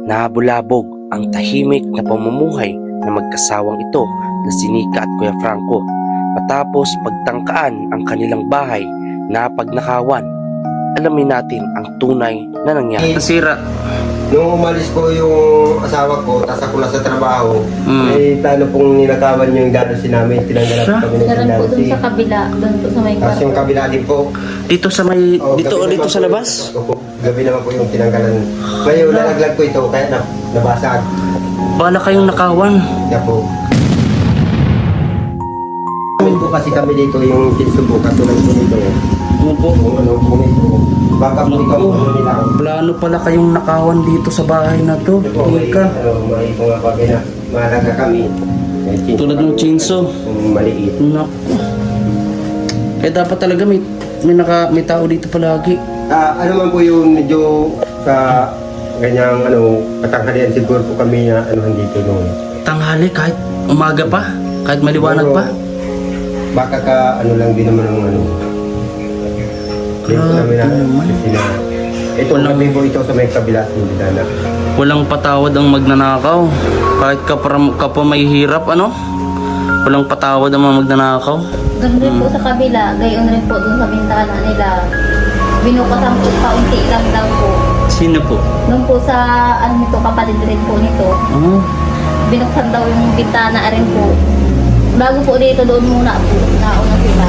nahabulabog ang tahimik na pamumuhay na magkasawang ito na si Nika at Kuya Franco matapos pagtangkaan ang kanilang bahay na pagnakawan. Alamin natin ang tunay na nangyari. Nasira. Nung umalis ko yung asawa ko, tapos ako nasa trabaho, may plano pong ninakawan yung dadasin namin, tinanggalan kami ng Meron po dun dadasin. sa kabila, dun po sa may Tapos kwarto. yung kabila din po. Dito sa may Oh, dito o gabi dito naman sa po labas? Gabi naman po yung tinanggalan. Ngayon, nalaglag ko ito, kaya nabasag. Bala kayong nakawan. Kaya po. Amin po kasi kami dito yung kinsubo, katulad po nito. Opo. Kung ano po nito. Baka po ikaw ano nila. Plano pala kayong nakawan dito sa bahay na to. Ito po, may, Nika. may mga pag na mahalaga kami. May chinso Tulad ng kami. chinso. Yung maliit. Naku. Eh dapat talaga may tao dito palagi. Ano man po yung medyo sa ganyang katanghalian siguro po kami na dito noon. Tanghali kahit umaga pa, kahit maliwanag pa. Baka ka lang din naman ng Dito Grabe namin naman. Ito Walang- kami po ito sa may kabila ng bidana. Walang patawad ang magnanakaw. Kahit kapwa may hirap, ano? Walang patawad ang mga magnanakaw. Dun rin po sa kabila, gayon rin po dun sa bintana nila. Binukasan po kaunti lang daw po. Sino po? Doon po sa nito, kapatid rin po nito. Oh, Binuksan daw yung bintana rin po. Bago po dito, doon muna po. Nauna sila.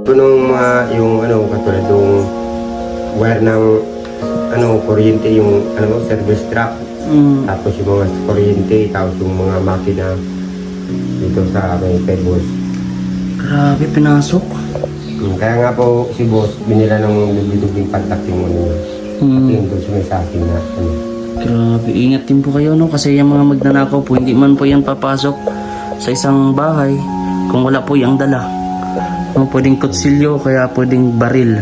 Ito nung yung katulad yung wire ng kuryente, yung service trap. Tapos yung mga kuryente, tapos yung mga makina dito sa may pebos. grabe, pinasok. Kaya nga po si boss, binila ng dubling pantak yung yung doon sa may sa akin na Grabe, ingat din po kayo, no? Kasi yung mga magnanakaw po, hindi man po yan papasok sa isang bahay kung wala po yung dala. No, pwedeng kutsilyo, kaya pwedeng baril.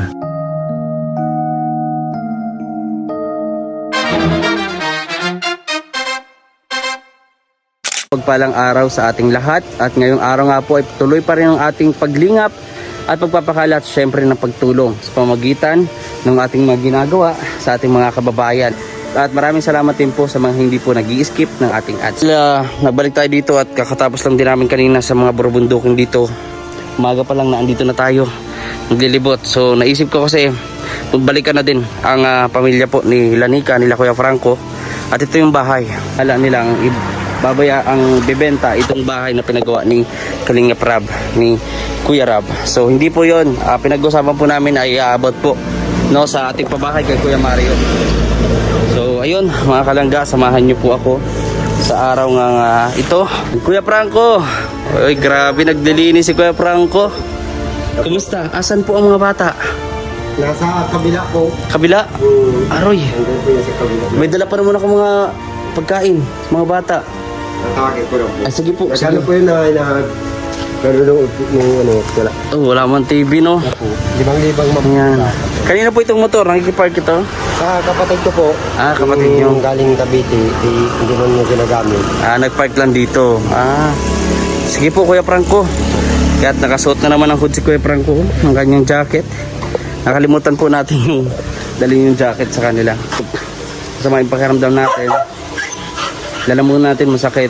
Pagpalang araw sa ating lahat, at ngayong araw nga po ay tuloy pa rin ang ating paglingap at pagpapakalat syempre ng pagtulong sa pamagitan ng ating mga ginagawa sa ating mga kababayan. At maraming salamat din po sa mga hindi po nag-i-skip ng ating ads. Nabalik tayo dito at kakatapos lang din namin kanina sa mga burubundukin dito. Umaga pa lang na andito na tayo naglilibot. So naisip ko kasi balikan na din ang pamilya po ni Lanika, nila Kuya Franco. At ito yung bahay. Ala nilang babaya ang bebenta itong bahay na pinagawa ni Kalingap Rab, ni Kuya Rab. So hindi po yun, pinag-usapan po namin ay aabot po sa ating pabahay kay Kuya Mario. So ayun mga kalangga, samahan niyo po ako sa araw nga ito. Kuya Franco, ay grabe naglilinis si Kuya Franco. Kumusta? Asan po ang mga bata? nasa kabila po. Kabila? Aroy, Andun po yung sa kabila. may dala pa naman ako mga pagkain sa mga bata. Tatawagin ko lang po. Ay sige po, Nagano sige. po yun pero nung wala. Oh, wala man TV, no? Ako, libang-libang Ayan. Kanina po itong motor, nakikipark ito. Sa kapatid ko po. Kapatid niyo. Yung galing Cavite, hindi man niya ginagamit. Nagpark lang dito. Sige po, Kuya Franco. Kaya't nakasuot na naman ang hood si Kuya Franco ng kanyang jacket. Nakalimutan po natin yung dalhin yung jacket sa kanila. Masama yung pakiramdam natin. Lalamunan natin masakit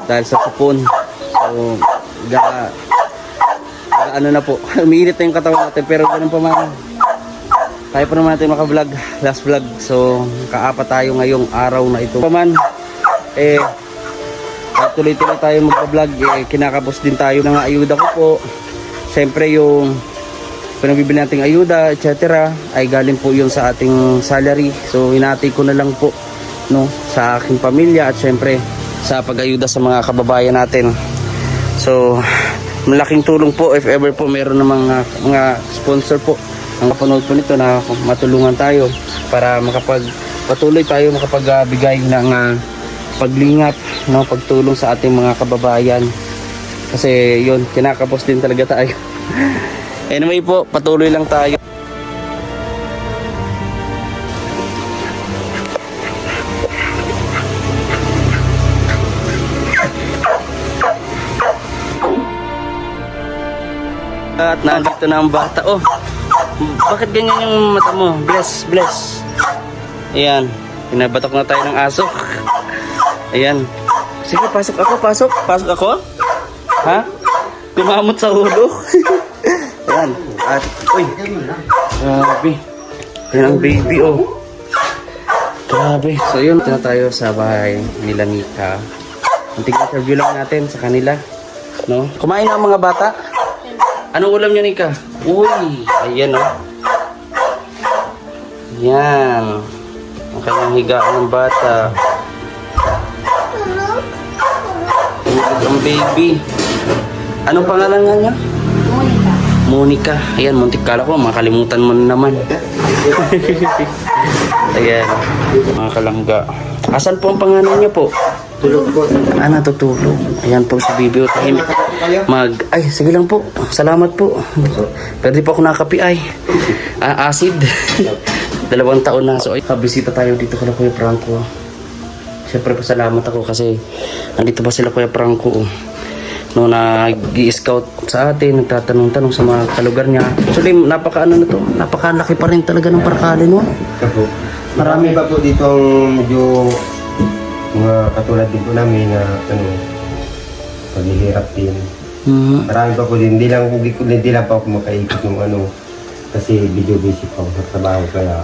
dahil sa supon. So, ano na po, umiinit na yung katawan natin, pero ganun pa man. Tayo pa naman natin maka-vlog, last vlog. So, kaapat tayo ngayong araw na ito. Paman, tuloy-tuloy tayo magpa-vlog. Kinakapos din tayo ng ayuda ko po. Siyempre yung pinagbibili nating ayuda, etc. ay galing po yun sa ating salary. So, hinati ko na lang po sa aking pamilya at siyempre sa pag-ayuda sa mga kababayan natin. So, malaking tulong po if ever po meron ng mga sponsor po ang kapanood po nito na matulungan tayo para patuloy tayo makapagbigay ng paglingap, pagtulong sa ating mga kababayan. Kasi yun, kinakapos din talaga tayo. Anyway po, patuloy lang tayo. At nandito na ang bata. Oh, Bakit ganyan yung mata mo? Bless, bless. Ayan. Pinabatok na tayo ng aso. Ayan. Sige, pasok ako, pasok. Pasok ako? Ha? Kumamot sa ulo. Ayan. At, uy. Grabe. Ayan ang baby, oh. Grabe. So, yun. Ito na tayo sa bahay nila Nika. Anting interview lang natin sa kanila. No? Kumain na ang mga bata? Anong ulam niyo, Nika? Uy. Ayan, oh. Ayan. Ang kanyang higaan ng bata. Ang baby. Anong pangalan nga niya? Monica. Monica. Ayan, muntik kala ko. Makalimutan mo na naman. Ayan. Mga kalangga. Asan po ang pangalan niya po? Tulog po. Natutulog. Ayan po si baby. Tahimik. Ay, sige lang po. Salamat po. Pero di pa ako nakapi ay. Acid. 2 taon na. So, ay, bisita tayo dito kala Kuya Franco. Siyempre, pasalamat ako kasi nandito pa sila Kuya Franco. No, nag-i-scout sa atin, nagtatanong-tanong sa mga kalugar niya. Actually, napakalaki pa rin talaga ng Paracali, no? Marami pa po dito ang medyo mga katulad din po namin na paghihirap din. Marami pa po din. Hindi lang pa ako makaikot ng kasi video busy pa ako sa trabaho kaya.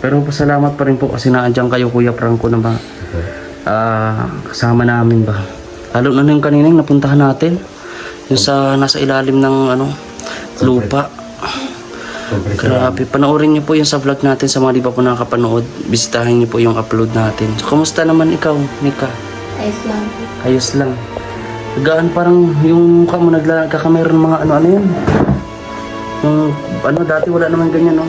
Pero pasalamat pa rin po kasi naandyan kayo Kuya Franco na ba? Kasama namin ba? Lalo na yung kanina yung napuntahan natin. Yung sa nasa ilalim ng lupa. Grabe. Panoorin niyo po yung sa vlog natin sa mga di pa po nakakapanood. Bisitahin niyo po yung upload natin. So, kumusta naman ikaw, Nika? Ayos lang. Ayos lang. Gaan parang yung mukha mo nagkakameron mga ano yan. Yung dati wala naman ganyan, no?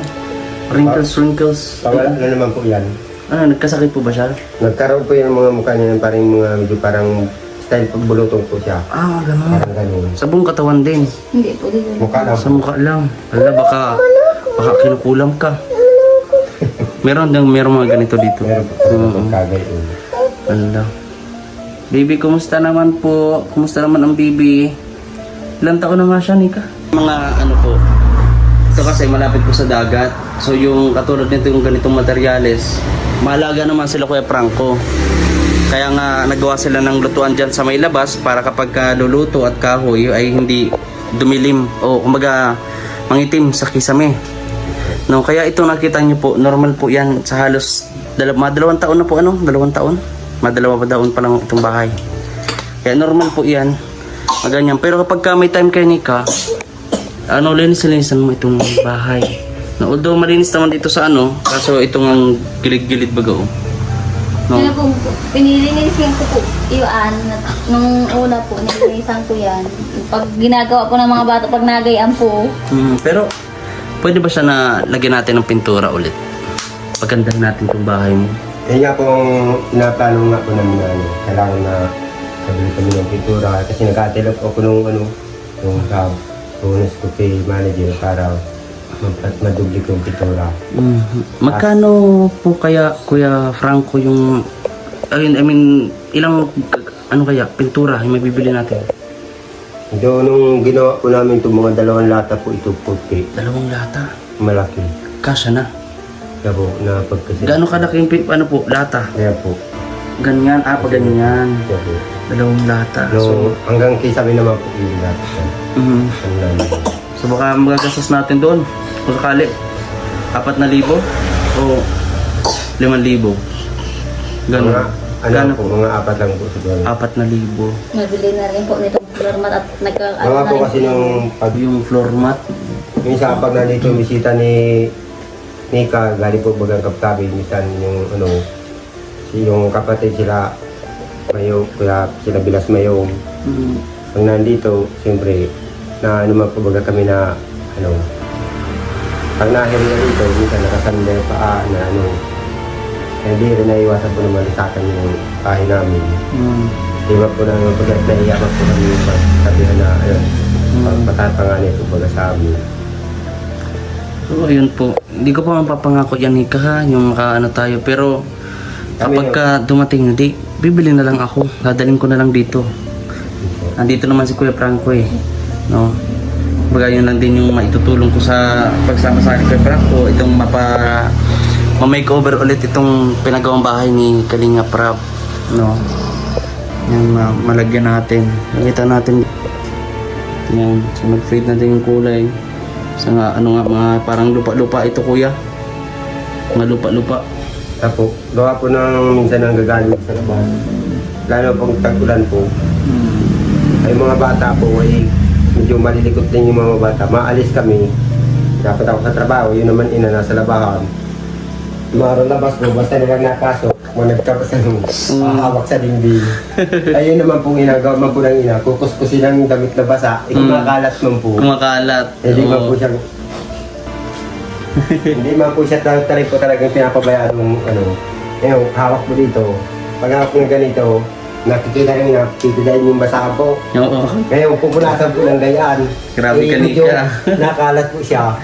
Wrinkles. Wala na naman po yan. Nagkasakit po ba siya? Nagkaroon po yung mga mukha niya parang medyo parang style pagbulutong po siya. Ganun. Parang ganun. Sa buong katawan din. Hindi po dito. Mukha lang. Sa mukha lang. Ala, baka kinukulam ka. Meron mga ganito dito. Meron po sa kagay. Ala. Baby, kumusta naman po? Kumusta naman ang baby? Ilang taon na nga siya, Nika? Mga po. Ito kasi malapit po sa dagat. So yung katulad nito yung ganitong materyales, mahalaga naman sila Kuya Franco. Kaya nga nagawa sila ng lutuan dyan sa may labas para kapag luluto at kahoy ay hindi dumilim o kumbaga mangitim sa kisame. No, kaya ito nakita nyo po, normal po yan sa halos mga 2 taon na po 2 taon? Mga 2 taon pa lang itong bahay. Kaya normal po yan. Maganyan. Pero kapag may time kayo Nika, linis-linisan mo itong bahay. No, although malinis naman dito sa kaso itong ang gilid-gilid baga no? Pinilinisin ko po yung nung una po, nilinisan ko yan. Pag ginagawa po ng mga bata, pag nagayaan po. Pero pwede ba siya na lagyan natin ng pintura ulit? Pagandahin natin itong bahay mo. Yan nga po ang pinaplano nga po namin na kailangan na sabili kami ng pintura kasi nag-atelap ako nung yung sa bonus ko kay manager para madubli ko yung pintura. Magkano po kaya Kuya Franco yung ilang kaya pintura yung mabibili natin? Ito nung ginawa po namin itong mga 2 lata po ito puti. 2 lata? Malaki. Kasya na. Kaya po na pagkasi. Gaano kalaki yung lata? Kaya po. Ganyan, pag ganyan. Kaya po. 2 lata. No, hanggang kisabi naman po yung lata. So baka magagastos natin doon kung sakali 4,000 o 5,000. Ganun. Mga, po, mga 4 lang po siguro. 4,000. Nabili na rin po nitong floor mat at Mga po kasi nung Yung floor mat. minsan kapag nandito bisita ni Nika, galing po bagang Kapkabi, minsan yung kapatid sila Mayo, kaya sila Bilas Mayo. Pag nandito, siyempre, na po baga kami na pag nahiri na dito, minsan nakasanda yung paa na hindi rin naiwasan po na malisakan yung bahay namin. Diba po na pag naiyaman po kami yung sabihan na pagpatatanga nito baga sa amin. So ayun po, hindi ko pa mapapangako yan Nika ha, yung tayo, pero kapag dumating hindi, bibili na lang ako, dadalhin ko na lang dito. Nandito naman si Kuya Franco no? Baga yun lang din yung maitutulong ko sa pagsama sa akin kay Franco. Itong ma-makeover ulit itong pinagawang bahay ni Kalinga Prab. No? Yan, malagyan natin. Nakita natin. Yan. So mag-fade natin yung kulay. Sa nga, mga parang lupa-lupa ito kuya. Mga lupa-lupa. Tapos, gawa po ng minsan ang gagaling sa labas. Lalo pang tag-ulan po. Ay mga bata po ay medyo malilikot din yung mga bata. Maalis kami. Dapat ako sa trabaho. Yun naman ina nasa labahan. Maroon labas po. Basta nilang napasok. Kung nagkabas ng mahawak sa dingding. Ayun naman pong ginagawa man po ng ina. Kukuskusin ang damit na basa. Kumakalat man po. Kumakalat. Hindi man Oo. po siya hindi man po siya tarik po talagang pinapabayaan ng ano. Yung hawak mo dito. Pag hawak mo ganito, nakikita rin na titidain yung basa po. Oo. Ngayon, pupunasan po ng gayaan. Grabe ka, medyo Nika. nakalat po siya.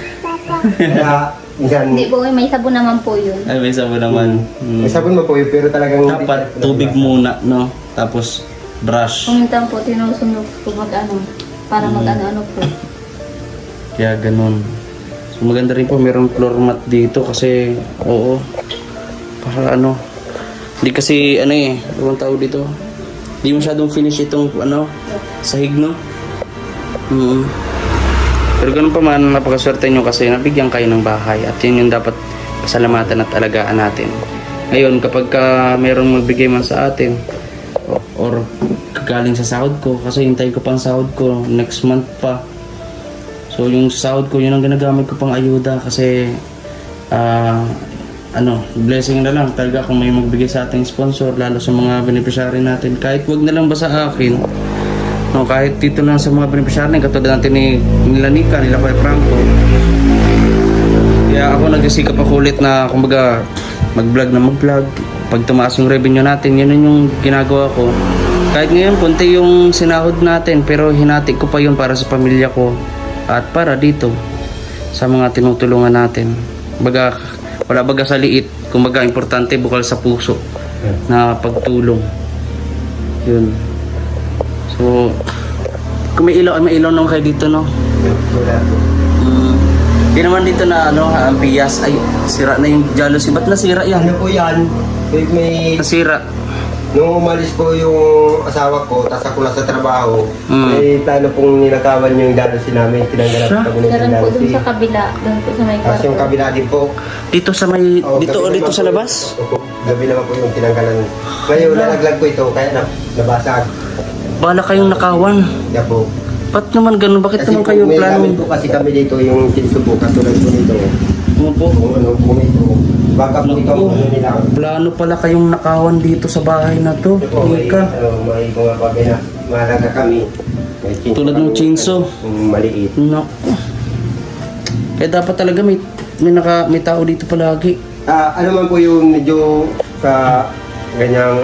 Kaya, minsan, Hindi po, may sabon naman po yun. Ay, may sabon naman. may sabon mo po yun, pero talagang... Dapat tubig muna, no? Tapos brush. Kumintan po, tinusunog po mag-ano. Para mag-ano-ano po. Kaya ganun. So maganda rin po, mayroong floor mat dito kasi, oo. Para ano. Hindi kasi, ano eh, anong tawag dito? Hindi masyadong finish itong, ano, sahig, no? Pero ganun pa man, napakaswerte nyo kasi nabigyan kayo ng bahay at yun yung dapat pasalamatan at alagaan natin. Ngayon, kapag mayroong magbigay man sa atin or galing sa sahod ko, kasi hintayin ko pang sahod ko next month pa. So yung sahod ko, yun ang ginagamit ko pang ayuda kasi blessing na lang talaga kung may magbigay sa ating sponsor, lalo sa mga beneficiary natin. Kahit wag na lang ba sa akin, no, kahit dito lang sa mga beneficiary, katulad natin nila Nika, nila Kuya Franco. Kaya ako nagsisikap ako ulit na kumbaga mag-vlog na mag-vlog. Pag tumaas yung revenue natin, yun yung ginagawa ko. Kahit ngayon, konti yung sinahod natin, pero hinati ko pa yun para sa pamilya ko at para dito sa mga tinutulungan natin. Wala baga sa liit, kumbaga importante bukal sa puso na pagtulong. Yun. So, kung may ilaw naman kayo dito, no? Di naman dito na ang piyas ay sira na yung jealousy. Ba't nasira yan? Ano po yan? May... Nasira. Nung umalis po yung asawa ko, tas ako na sa trabaho, may plano pong ninakawan yung jealousy namin. Tinanggalan Siya? po kami ng Meron po dun jealousy. sa kabila, dun po sa may Tapos yung kwarto. kabila din po. Dito sa may dito o gabi dito naman sa po labas? Opo, gabi naman po yung tinanggalan. Ngayon, nalaglag ko ito, kaya nabasag. Bala kayong nakawan. Kaya po. Ba't naman ganun? Bakit Kasi naman po, kayo may plano? gamit po kasi kami dito yung kinso po, katulad po nito. Ano po? Kung ano po ito. Baka po ito ang ano nila. Plano pala kayong nakawan dito sa bahay na to. Ito po, may, Ika. may mga pabi na malaga kami. May chinso Tulad ng kami, chinso. Maliit. Naku. Kaya dapat talaga may tao dito palagi. Ano man po yung medyo sa ganyang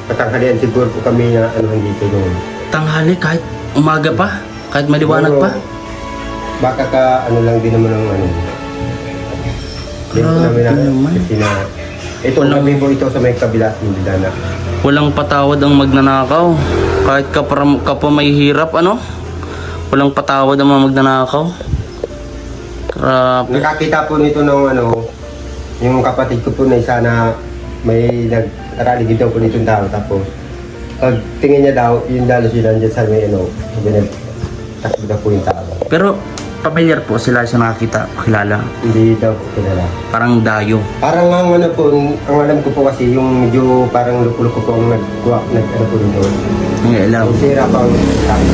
patanghalian siguro po kami na dito doon. Tanghali kahit umaga pa, kahit maliwanag pa. Baka lang din naman ang Hindi po namin naman. kasi na ito kami po ito sa may kabila ng bidana. Walang patawad ang magnanakaw. Kahit kapwa may hirap, ano? Walang patawad ang mga magnanakaw. Grabe. Nakakita po nito ng yung kapatid ko po na isa na may nag-aralig daw po nito tao tapos pag tingin niya daw, yung dalo sila dyan sa may takbo na po yung tao. Pero familiar po sila sa nakakita, kilala. Hindi daw po kilala. Parang dayo. Parang ang ang alam ko po kasi yung medyo parang luko-luko po ang nag-po dito. Hindi alam. Yung sira pang sabi.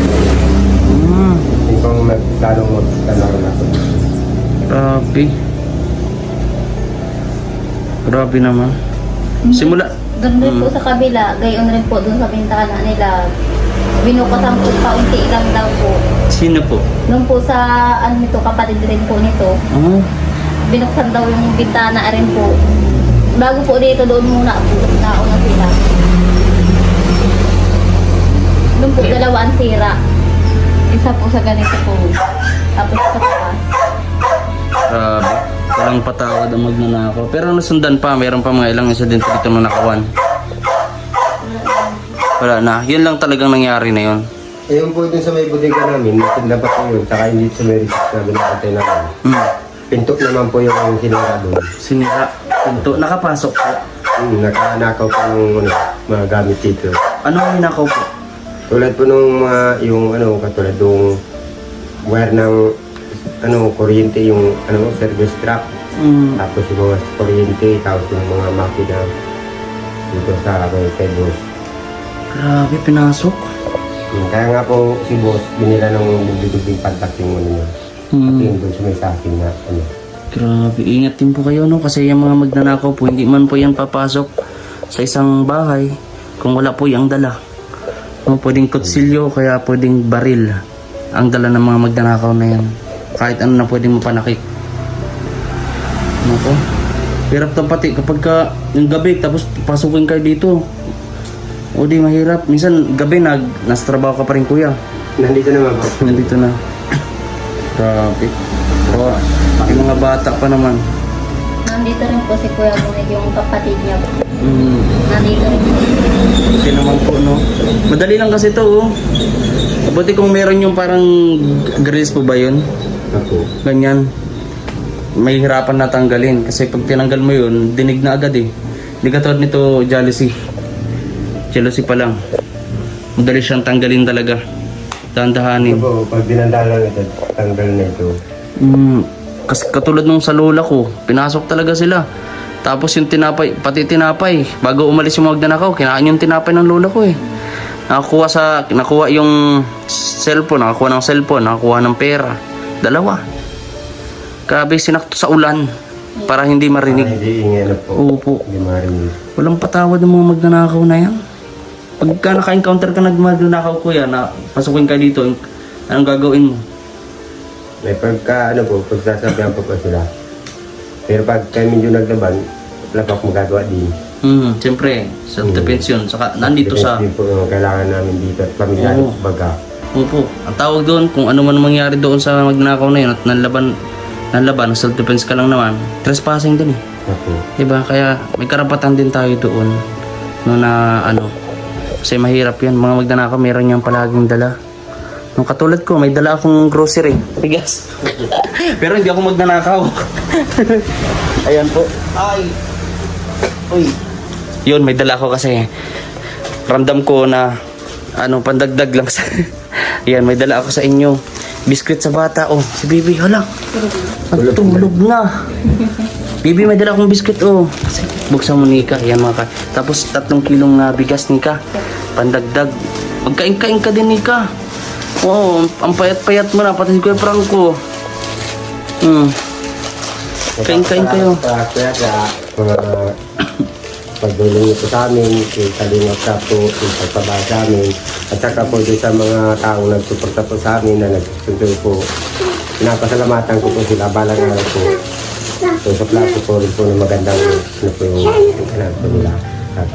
Hmm. Yung pang naglalong maglalaro na po. Grabe. Grabe naman. Simula. Doon rin po sa kabila, gayon rin po doon sa bintana nila. Binukasan po kaunti lang daw po. Sino po? Doon po sa nito, kapatid rin po nito. Oh. Binuksan daw yung bintana rin po. Bago po dito, doon muna po. Nauna sila. Doon po dalawa ang sira. Isa po sa ganito po. Tapos sa taas. Grabe. Walang patawad ang magnanakaw. Pero nasundan pa, mayroon pa mga ilang insidente dito na nakawan. Wala na. Yun lang talagang nangyari na yun. Ayun po dun sa may bodega namin, tinda pa po yun. Saka hindi sa may receipt na binakatay namin. Pinto naman po yung sinira doon. Sinira. Pinto. Nakapasok po. Nakanakaw po ng mga gamit dito. Ano ang hinakaw po? Tulad po nung yung katulad nung wire ng kuryente, yung service truck. Tapos yung mga kuryente, tapos yung mga makina dito sa kay boss. Grabe, pinasok. Kaya nga po si boss, binila ng bubig-bubig pantak yung niya. Pati yung doon sa may sakin na Grabe, ingat din po kayo, no? Kasi yung mga magnanakaw po, hindi man po yan papasok sa isang bahay kung wala po yung dala. No, pwedeng kutsilyo, kaya pwedeng baril ang dala ng mga magnanakaw na yan. Kahit ano na pwedeng mapanakit. Ano po? Hirap to pati kapag yung gabi, tapos pasukin kayo dito. O di mahirap. Minsan gabi nasa trabaho ka pa rin, kuya. Nandito naman po. Nandito na. Grabe. Pero yung mga bata pa naman. Nandito rin po si Kuya Bunit, yung kapatid niya po. Nandito rin po. Buti naman po, no? Madali lang kasi to, oh. Buti kung meron yung parang grills po ba yun? Ako. Ganyan. May hirapan na tanggalin. Kasi pag tinanggal mo yun, dinig na agad eh. Hindi katulad nito, jealousy. Jealousy pa lang. Madali siyang tanggalin talaga. Dahan-dahanin. Ito po, pag dinandala ito, tanggal na ito. Kasi katulad nung sa lola ko, pinasok talaga sila. Tapos yung tinapay, pati tinapay, bago umalis yung magnanakaw, kinain yung tinapay ng lola ko eh. Nakuha yung cellphone, nakakuha ng cellphone, nakakuha ng pera. Dalawa. Grabe, sinakto sa ulan para hindi marinig. Hindi ingay na po. Opo. Hindi marinig. Walang patawad ng mga magnanakaw na yan. Pagka naka-encounter ka magnanakaw, kuya, na pasukin ka dito, anong gagawin mo? May pagsasabihan po sila. Pero pag kami medyo naglaban, wala pa akong magagawa din. Siyempre, self-defense yun. Saka nandito sa... Defense din po yung kailangan namin dito at pamilya Oo. baga. Opo. Ang tawag doon, kung ano man mangyari doon sa magnanakaw na yun at nanlaban, self-defense ka lang naman, trespassing din eh. Okay. Diba? Kaya may karapatan din tayo doon. No, na kasi mahirap yan. Mga magnanakaw, meron niyang palaging dala. Nung katulad ko, may dala akong grocery. Bigas. Pero hindi ako magnanakaw. Ayan po. Ay. Uy. Yun, may dala ako kasi ramdam ko na pandagdag lang sa... Ayan, may dala ako sa inyo. Biskuit sa bata. Oh, si Bibi, hala. Nagtulog na. Bibi, may dala akong biskuit. Oh, buksan mo, Nika. Ayan mga Tapos 3 kilong bigas, Nika. Pandagdag. Magkain-kain ka din, Nika. Oo, ang payat-payat mo na. Pati si Kuya Franco. Kain-kain kayo. Kaya pagdulong niyo po sa amin, yung kalingap sa po, yung pagpabaya sa amin, at saka po doon sa mga taong nagsuporta po sa amin na nagsusunod po. Pinapasalamatan ko po sila, balang araw po. So sa plato po rin po ng magandang po yung anak po nila.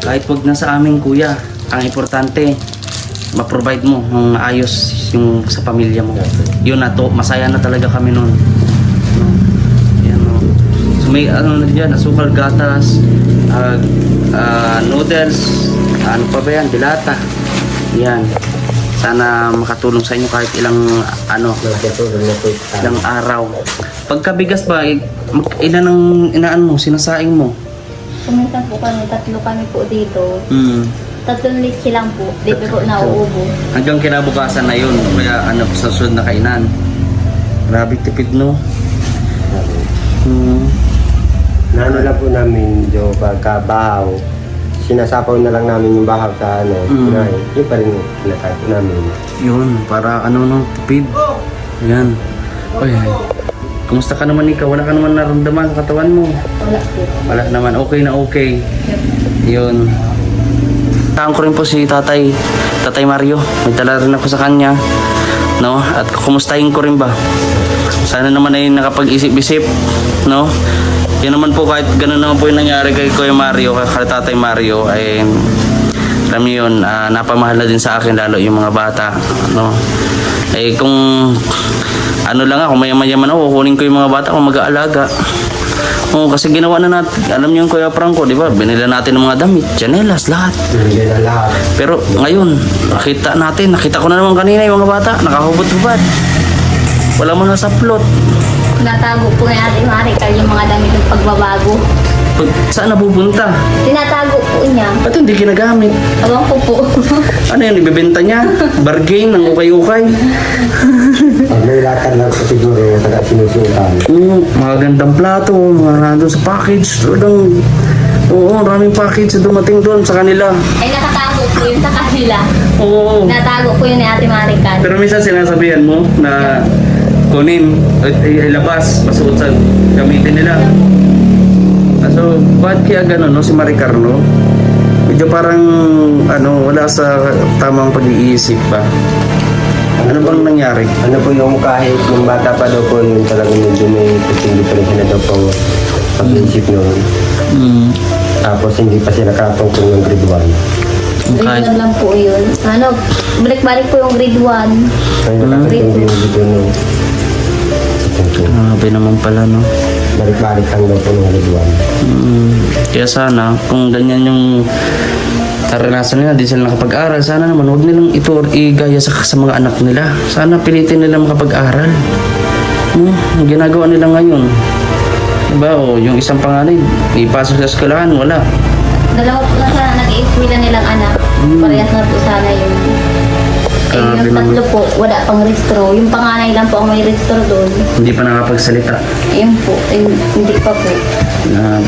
Kahit wag na sa amin, kuya, ang importante, ma-provide mo ng ayos yung sa pamilya mo. Yun na to, masaya na talaga kami nun. Yan, no. So may na dyan, asukal, gatas, noodles, ano pa ba yan, dilata. Yan. Sana makatulong sa inyo kahit ilang ilang araw. Pagkabigas ba, ilan ang inaan mo, sinasaing mo? Kuminsan po kami, 3 kami po dito. 3 litsi lang po. Di po nauubo. Hanggang kinabukasan na yun. Kaya sa sunod na kainan. Grabe tipid, no? Naano lang po namin, Jo, pagkabahaw, sinasapaw na lang namin yung bahaw sa kunay. Yun pa rin yung pinakain po namin. Yun, para no, tipid. Ayan. Ay, kumusta ka naman, Nika? Wala ka naman naramdaman sa katawan mo? Wala po. Wala naman, okay na okay. Yun. Saan ko rin po si Tatay Mario. May dala rin ako sa kanya. No? At kumustahin ko rin ba? Sana naman ay nakapag-isip-isip. No? Yan naman po, kahit ganun naman po yung nangyari kay Kuya Mario, kay Tatay Mario, ay alam niyo yun, napamahal na din sa akin lalo yung mga bata. No? Eh kung lang ako, mayaman ako, kukunin ko yung mga bata kung mag-aalaga. Oo, kasi ginawa na natin, alam niyo yung Kuya Franco, di ba? Binila natin ng mga damit, tsinelas, lahat. Hindi na lahat. Pero ngayon, nakita ko na naman kanina yung mga bata, nakahubot-hubad. Wala mo na sa plot. Tinatago po ni Ate Maricar yung mga damit ng pagbabago. Saan napupunta? Tinatago po niya. Ba't hindi ginagamit? Ewan ko po. Ano yan, ibebenta niya? Bargain ng ukay-ukay? Pag may lakad lang po siguro, saka sinusukan. Mga gandang plato, mga nandun sa package. Talagang, maraming package na dumating doon sa kanila. Ay nakatago po yun sa kanila. Oo. Tinatago po yun ni Ate Maricar. Pero minsan sinasabihan mo na kunin, ilabas, masuot sa gamitin nila. So, bakit kaya gano'n, no? Si Maricar, no? Medyo parang, wala sa tamang pag-iisip ba? Ano bang nangyari? Ano po yung kahit nung bata pa daw po, yun talagang medyo may puting diferensya na daw po pag-iisip noon. Tapos hindi pa sila nakatungkol ng grade 1. Grade 1 lang po yun. Balik-balik po yung grade 1. Kaya nakatungkol yung dito nung Grabe naman pala, no? balik-balik lang daw po ng grade 1. Kaya sana, kung ganyan yung naranasan nila, di sila nakapag-aral, sana naman huwag nilang igaya sa mga anak nila. Sana pilitin nila makapag-aral. Ang ginagawa nila ngayon. Diba? O, yung isang panganay, ipasok sa eskulahan, wala. Dalawa po na sana nag-i-eskwela nilang anak. Parehas na po sana yung... Grabe yung tatlo naman. po, wala pang restro. Yung panganay lang po ang may restro doon. Hindi pa nakapagsalita. Ayun po, hindi pa po. Na